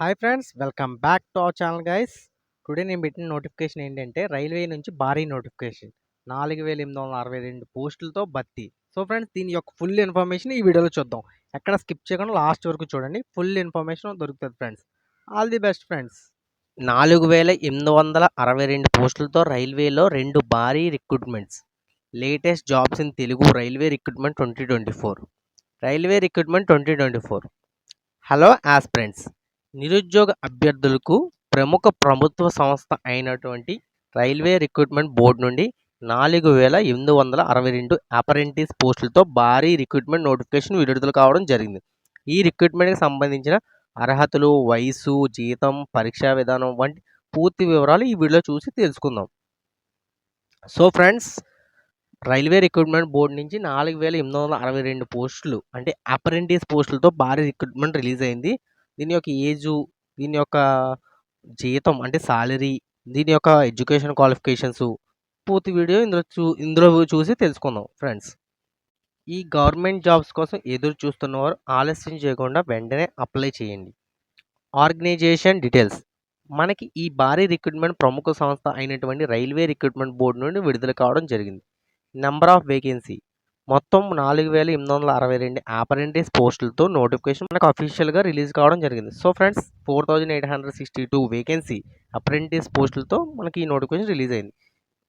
Hi friends, welcome back to our channel guys. Today నేను పెట్టిన notification ఏంటంటే railway నుంచి భారీ నోటిఫికేషన్ 4862 పోస్టులతో భర్తీ. సో ఫ్రెండ్స్, దీని యొక్క ఫుల్ ఇన్ఫర్మేషన్ ఈ వీడియోలో చూద్దాం. ఎక్కడ స్కిప్ చేయకుండా లాస్ట్ వరకు చూడండి. ఫుల్ ఇన్ఫర్మేషన్ దొరుకుతుంది friends. All the best friends. 4862 పోస్టులతో రైల్వేలో 2 భారీ recruitments. Latest jobs in Telugu railway recruitment 2024. Railway recruitment 2024. Hello aspirants. నిరుద్యోగ అభ్యర్థులకు ప్రముఖ ప్రభుత్వ సంస్థ అయినటువంటి రైల్వే రిక్రూట్మెంట్ బోర్డు నుండి 4862 అప్రెంటిస్ పోస్టులతో భారీ రిక్రూట్మెంట్ నోటిఫికేషన్ విడుదల కావడం జరిగింది. ఈ రిక్రూట్మెంట్కి సంబంధించిన అర్హతలు, వయసు, జీతం, పరీక్షా విధానం వంటి పూర్తి వివరాలు ఈ వీడియోలో చూసి తెలుసుకుందాం. So friends, railway recruitment board నుంచి 4862 పోస్టులు అంటే అప్రెంటిస్ పోస్టులతో భారీ రిక్రూట్మెంట్ రిలీజ్ అయింది. దీని యొక్క ఏజు, దీని యొక్క జీతం అంటే సాలరీ, దీని యొక్క ఎడ్యుకేషన్ క్వాలిఫికేషన్స్ పూర్తి వీడియో ఇందులో చూసి తెలుసుకుందాం ఫ్రెండ్స్. ఈ గవర్నమెంట్ జాబ్స్ కోసం ఎదురు చూస్తున్నవారు ఆలస్యం చేయకుండా వెంటనే అప్లై చేయండి. Organisation details. మనకి ఈ భారీ రిక్రూట్మెంట్ ప్రముఖ సంస్థ అయినటువంటి రైల్వే రిక్రూట్మెంట్ బోర్డు నుండి విడుదల కావడం జరిగింది. నెంబర్ ఆఫ్ వేకెన్సీ మొత్తం 4862 అప్రెంటిస్ పోస్టులతో నోటిఫికేషన్ మనకు అఫీషియల్గా రిలీజ్ కావడం జరిగింది. సో ఫ్రెండ్స్, 4862 వేకెన్సీ అప్రెంటిస్ పోస్టులతో మనకి ఈ నోటిఫికేషన్ రిలీజ్ అయింది.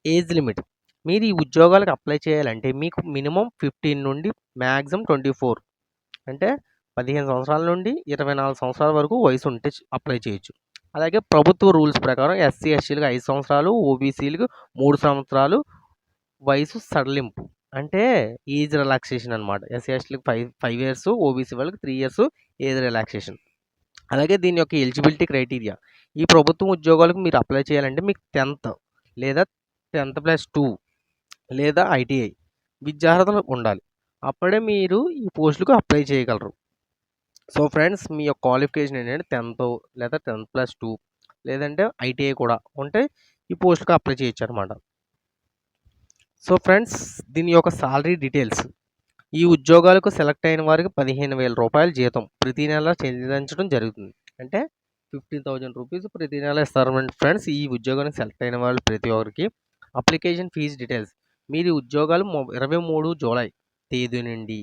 Age limit. మీరు ఈ ఉద్యోగాలకు అప్లై చేయాలంటే మీకు మినిమం 15 నుండి మ్యాక్సిమం 24 అంటే 15 సంవత్సరాల నుండి 24 సంవత్సరాల వరకు వయసు ఉంటే అప్లై చేయొచ్చు. అలాగే ప్రభుత్వ రూల్స్ ప్రకారం ఎస్సీ ఎస్టీలకు 5 సంవత్సరాలు, ఓబీసీలకు 3 సంవత్సరాలు వయసు సడలింపు అంటే ఏజ్ రిలాక్సేషన్ అనమాట. ఎస్సీ ఎస్టీలకు 5 ఇయర్స్, ఓబీసీ వాళ్ళకి 3 ఇయర్స్ ఏజ్ రిలాక్సేషన్. అలాగే దీని యొక్క ఎలిజిబిలిటీ క్రైటీరియా. ఈ ప్రభుత్వం ఉద్యోగాలకు మీరు అప్లై చేయాలంటే మీకు 10th లేదా 10+2 లేదా ఐటీఐ విద్యార్హతలు ఉండాలి. అప్పుడే మీరు ఈ పోస్టులకు అప్లై చేయగలరు. సో ఫ్రెండ్స్, మీ యొక్క క్వాలిఫికేషన్ ఏంటంటే 10th లేదా 10+2 లేదంటే ఐటీఐ కూడా ఉంటే ఈ పోస్టులకు అప్లై చేయొచ్చు అనమాట. సో ఫ్రెండ్స్, దీని యొక్క సాలరీ డీటెయిల్స్. ఈ ఉద్యోగాలకు సెలెక్ట్ అయిన వారికి 15,000 రూపాయల జీతం ప్రతి నెల చెల్లించడం జరుగుతుంది. అంటే 15,000 రూపీస్ ప్రతి నెల ఇస్తారు ఫ్రెండ్స్. ఈ ఉద్యోగానికి సెలెక్ట్ అయిన వాళ్ళు ప్రతి ఒక్కరికి. Application fee details. మీరు ఉద్యోగాలు 23 జూలై తేదీ నుండి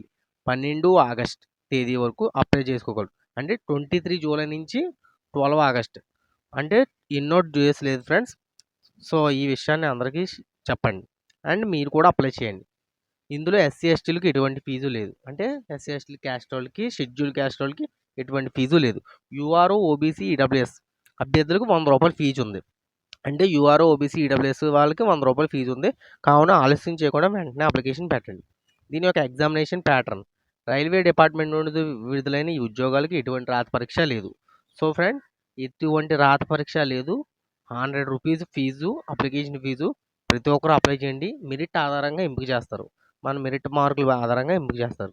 12 ఆగస్ట్ తేదీ వరకు అప్లై చేసుకోగలరు. అంటే 23 జూలై నుంచి 12 ఆగస్ట్ అంటే ఎన్నో డేస్ లేదు ఫ్రెండ్స్. సో ఈ విషయాన్ని అందరికీ చెప్పండి అండ్ మీరు కూడా అప్లై చేయండి. ఇందులో ఎస్సీ ఎస్టీలకు ఎటువంటి ఫీజు లేదు. అంటే ఎస్సీ ఎస్టీ క్యాస్ట్ వాళ్ళకి, షెడ్యూల్ క్యాస్ట్ వాళ్ళకి ఎటువంటి ఫీజు లేదు. యూఆర్ఓ, ఓబీసీ, ఈడబ్ల్యూఎస్ అభ్యర్థులకు 100 రూపాయల ఫీజు ఉంది. అంటే యూఆర్ఓ, ఓబీసీ, ఈడబ్ల్యూఎస్ వాళ్ళకి 100 రూపాయల ఫీజు ఉంది. కావున ఆలస్యం చేయకుండా వెంటనే అప్లికేషన్ పెట్టండి. దీని యొక్క ఎగ్జామినేషన్ ప్యాటర్న్. రైల్వే డిపార్ట్మెంట్ నుండి విడుదలైన ఈ ఉద్యోగాలకి ఎటువంటి రాత పరీక్ష లేదు. సో ఫ్రెండ్, ఎటువంటి రాత పరీక్ష లేదు. 100 రూపీస్ ఫీజు, అప్లికేషన్ ఫీజు. ప్రతి ఒక్కరు అప్లై చేయండి. మెరిట్ ఆధారంగా ఎంపిక చేస్తారు. మన మెరిట్ మార్కుల ఆధారంగా ఎంపిక చేస్తారు.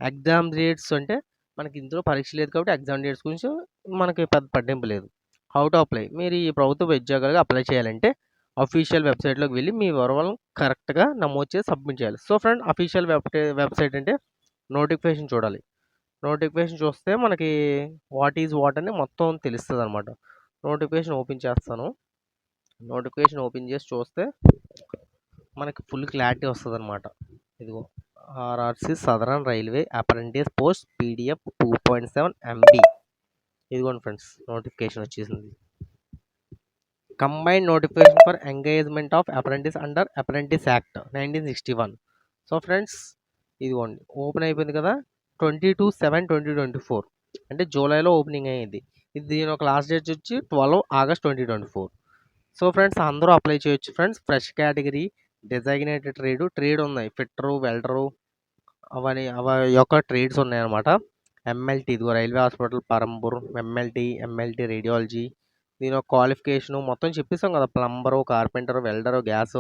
ఎగ్జామ్ డేట్స్ అంటే మనకి ఇందులో పరీక్ష లేదు కాబట్టి ఎగ్జామ్ డేట్స్ గురించి మనకి పెద్ద పట్టింపు లేదు. How to apply. మీరు ఈ ప్రభుత్వ ఉద్యోగాలకు అప్లై చేయాలంటే అఫీషియల్ వెబ్సైట్లోకి వెళ్ళి మీ వివరాలను కరెక్ట్గా నమోదు చేసి సబ్మిట్ చేయాలి. సో ఫ్రెండ్, అఫీషియల్ వెబ్సైట్ అంటే నోటిఫికేషన్ చూడాలి. నోటిఫికేషన్ చూస్తే మనకి వాట్ ఈజ్ వాట్ అని మొత్తం తెలుస్తుంది అనమాట. నోటిఫికేషన్ ఓపెన్ చేస్తాను. నోటిఫికేషన్ ఓపెన్ చేసి చూస్తే మనకి ఫుల్ క్లారిటీ వస్తుంది అనమాట. ఇదిగో RRC southern railway apprentice post PDF 2.7 MB. ఇదిగోండి ఫ్రెండ్స్, నోటిఫికేషన్ వచ్చేసింది. Combined notification for engagement of apprentice under apprentice act 1961. So friends, ఇదిగోండి ఓపెన్ అయిపోయింది కదా. 22/7/2024 అంటే జూలైలో ఓపెనింగ్ అయ్యింది. ఇది దీని ఒక లాస్ట్ డేట్ వచ్చి 12 ఆగస్ట్ 2024. సో ఫ్రెండ్స్, అందరూ అప్లై చేయొచ్చు ఫ్రెండ్స్. ఫ్రెష్ కేటగిరీ, డెజైగ్నేటెడ్ ట్రేడ్ ఉన్నాయి. ఫిట్టరు, వెల్డరు అవి యొక్క ట్రేడ్స్ ఉన్నాయన్నమాట. ఎంఎల్టీ, ఇదిగో రైల్వే హాస్పిటల్ పరంపూర్, ఎంఎల్టీ రేడియాలజీ. దీని ఒక క్వాలిఫికేషను మొత్తం చెప్పేసాం కదా. ప్లంబరు, కార్పెంటరు, వెల్డరు, గ్యాస్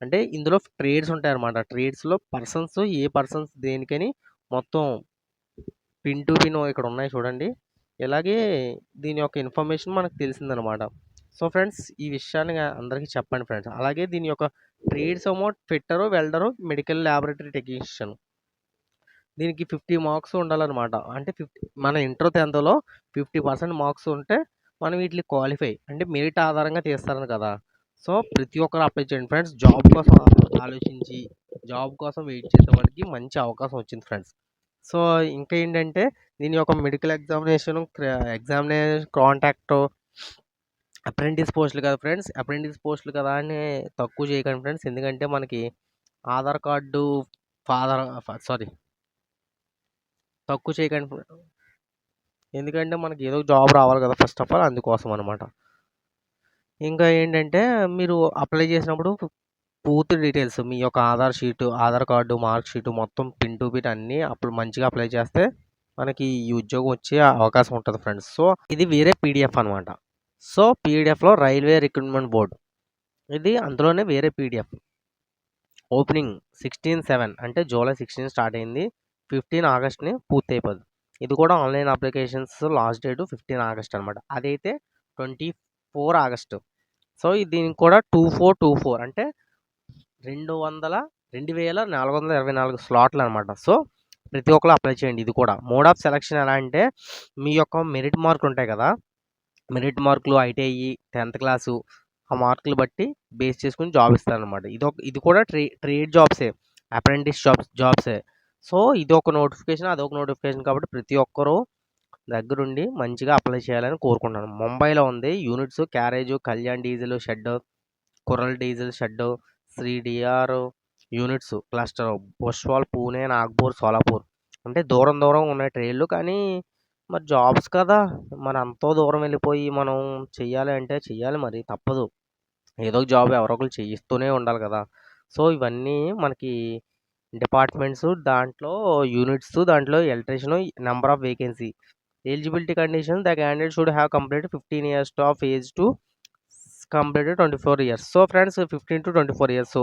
అంటే ఇందులో ట్రేడ్స్ ఉంటాయన్నమాట. ట్రేడ్స్లో పర్సన్స్, ఏ పర్సన్స్ దేనికని మొత్తం పిన్ టు పిన్ ఇక్కడ ఉన్నాయి చూడండి. ఇలాగే దీని యొక్క ఇన్ఫర్మేషన్ మనకు తెలిసిందనమాట. సో ఫ్రెండ్స్, ఈ విషయాన్ని అందరికీ చెప్పండి ఫ్రెండ్స్. అలాగే దీని యొక్క ట్రేడ్స్ ఏమో fitter, welder, medical laboratory technician. దీనికి 50 మార్క్స్ ఉండాలనమాట. అంటే మన ఇంటర్ 10థ్‌లో 50% మార్క్స్ ఉంటే మనం వీటికి క్వాలిఫై. అంటే మెరిట్ ఆధారంగా తీస్తారు కదా! సో, ప్రతి ఒక్కరు అప్లై చేయండి ఫ్రెండ్స్. జాబ్ కోసం ఆలోచించి, జాబ్ కోసం వెయిట్ చేసేవాడికి మంచి అవకాశం వచ్చింది ఫ్రెండ్స్. సో, ఇంకా ఏంటంటే దీని యొక్క మెడికల్ ఎగ్జామినేషన్ కాంటాక్ట్ అప్రెంటిస్ పోస్టులు కదా ఫ్రెండ్స్. అప్రెంటిస్ పోస్టులు కదా అని తక్కువ చేయకండి ఫ్రెండ్స్. ఎందుకంటే మనకి ఆధార్ కార్డు ఫాదర్ సారీ తక్కువ చేయకండి. ఎందుకంటే మనకి ఏదో జాబ్ రావాలి కదా ఫస్ట్ ఆఫ్ ఆల్ అందుకోసం అనమాట. ఇంకా ఏంటంటే మీరు అప్లై చేసినప్పుడు పూర్తి డీటెయిల్స్ మీ యొక్క ఆధార్ కార్డు, మార్క్ షీటు మొత్తం పిన్ టు పిన్ అన్నీ అప్పుడు మంచిగా అప్లై చేస్తే మనకి ఈ ఉద్యోగం వచ్చే అవకాశం ఉంటుంది ఫ్రెండ్స్. సో, ఇది వేరే పీడిఎఫ్ అనమాట. సో, పీడిఎఫ్‌లో రైల్వే రిక్రూట్మెంట్ బోర్డ్ ఇది అందులోనే వేరే పీడిఎఫ్. ఓపెనింగ్ 16/7 అంటే జూలై 16 స్టార్ట్ అయింది. 15 ఆగస్ట్‌ని పూర్తి అయిపోద్ది. ఇది కూడా online applications last date 15 August అనమాట. అదైతే 24 ఆగస్టు. సో, దీనికి కూడా 2424 అంటే 2424 స్లాట్లు అనమాట. సో, ప్రతి ఒక్కరు అప్లై చేయండి. ఇది కూడా మోడ్ ఆఫ్ సెలక్షన్ ఎలా అంటే మీ యొక్క మెరిట్ మార్కులు ఉంటాయి కదా! మెరిట్ మార్కులు ఐటీఐ 10థ్ క్లాసు ఆ మార్కులు బట్టి బేస్ చేసుకొని జాబ్ ఇస్తారనమాట. ఇది కూడా ట్రేడ్ జాబ్సే, అప్రెంటిస్ జాబ్సే. సో, ఇదొక నోటిఫికేషన్, అదొక నోటిఫికేషన్ కాబట్టి ప్రతి ఒక్కరూ దగ్గరుండి మంచిగా అప్లై చేయాలని కోరుకుంటున్నాను. ముంబైలో ఉంది units, carriage, Kalyan diesel shed, Kurla diesel shed, శ్రీ DR units cluster, Bhusawal, Pune, Nagpur, Solapur. అంటే దూరం దూరం ఉన్నాయి ట్రైన్లు. కానీ మరి జాబ్స్ కదా! మరి అంతో దూరం వెళ్ళిపోయి మనం చెయ్యాలి అంటే చెయ్యాలి మరి తప్పదు. ఏదో ఒక జాబ్ ఎవరో ఒకళ్ళు చేయిస్తూనే ఉండాలి కదా! సో, ఇవన్నీ మనకి డిపార్ట్మెంట్స్ దాంట్లో యూనిట్స్, దాంట్లో electrician, number of vacancy, eligibility condition the candidate should have completed 15 years of age to completed 24 years. So, friends 15-24 years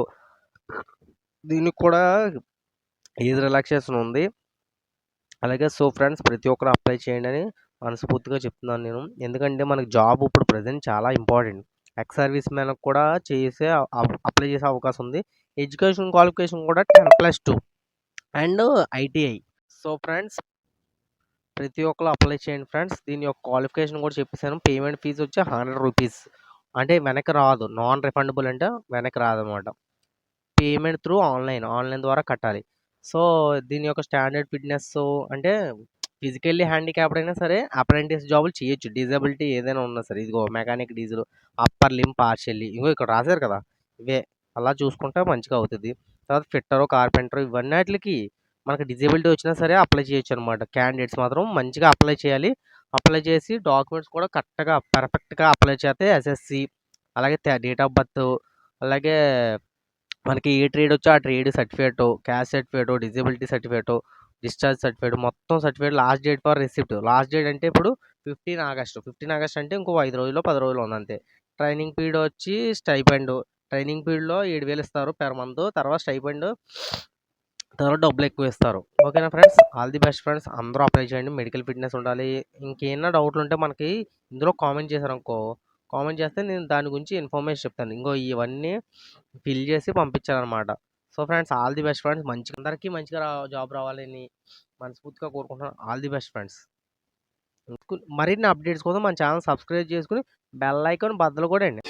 దీనికి కూడా ఏజ్ రిలాక్సేషన్ ఉంది. అలాగే సో, ఫ్రెండ్స్ ప్రతి ఒక్కరు అప్లై చేయండి అని మనస్ఫూర్తిగా చెప్తున్నాను నేను. ఎందుకంటే మనకు జాబ్ ఇప్పుడు ప్రెజెంట్ చాలా ఇంపార్టెంట్. ఎక్స్ సర్వీస్ మ్యాన్‌కి కూడా అప్లై చేసే అవకాశం ఉంది. ఎడ్యుకేషన్ క్వాలిఫికేషన్ కూడా 10+2 అండ్ ఐటీఐ. సో, ఫ్రెండ్స్ ప్రతి ఒక్కరు అప్లై చేయండి ఫ్రెండ్స్. దీని యొక్క క్వాలిఫికేషన్ కూడా చెప్పేసాను. పేమెంట్ ఫీజు వచ్చి ₹100. అంటే వెనక్కి రాదు. నాన్ రిఫండబుల్ అంటే వెనక్కి రాదనమాట. పేమెంట్ త్రూ ఆన్లైన్ ద్వారా కట్టాలి. సో, దీని యొక్క స్టాండర్డ్ ఫిట్‌నెస్ అంటే ఫిజికల్లీ హ్యాండిక్యాప్డ్ అయినా సరే అప్రెంటిస్ జాబులు చేయొచ్చు. డిజబిలిటీ ఏదైనా ఉన్నా సరే. ఇదిగో mechanic diesel, upper limb partially ఇగో ఇక్కడ రాశారు కదా! ఇవే అలా చూసుకుంటే మంచిగా అవుతది. తర్వాత ఫిట్టరు, కార్పెంటరు ఇవన్నిట్లికి మనకు డిజబిలిటీ వచ్చినా సరే అప్లై చేయొచ్చనమాట. క్యాండిడేట్స్ మాత్రం మంచిగా అప్లై చేయాలి. అప్లై చేసి డాక్యుమెంట్స్ కూడా కరెక్ట్‌గా పర్ఫెక్ట్‌గా అప్లై చేస్తే ఎస్ఎస్‌సి అలాగే డేట్ ఆఫ్ బర్త్ అలాగే మనకి ఏ ట్రేడ్ వచ్చో ఆ trade certificate, caste certificate, disability certificate, discharge certificate మొత్తం certificate last date for receipt. Last date అంటే ఇప్పుడు 15 ఆగస్టు. 15 ఆగస్ట్ అంటే ఇంకో 5 రోజులో, 10 రోజులో ఉంది అంతే. ట్రైనింగ్ పీరియడ్ వచ్చి స్టైపెండ్. ట్రైనింగ్ పీరియడ్‌లో 7,000 ఇస్తారు పర్ మంత్. తర్వాత స్టైపెండ్ తర్వాత డబ్బులు ఎక్కువ ఇస్తారు. ఓకేనా friends? All the best friends. అందరూ అప్లై చేయండి. మెడికల్ ఫిట్‌నెస్ ఉండాలి. ఇంకేమన్నా డౌట్లు ఉంటే మనకి ఇందులో కామెంట్ చేశారనుకో, కామెంట్ చేస్తే నేను దాని గురించి ఇన్ఫర్మేషన్ చెప్తాను. ఇంగో ఇవన్నీ ఫిల్ చేసి పంపించాలనమాట. So, friends all the best friends. అందరికీ మంచిగా జాబ్ రావాలని మనస్ఫూర్తిగా కోరుకుంటున్నాను. All the best friends. మరిన్ని అప్డేట్స్ కోసం మన ఛానల్ సబ్స్క్రైబ్ చేసుకొని బెల్ ఐకాన్ బద్దలు కొట్టండి.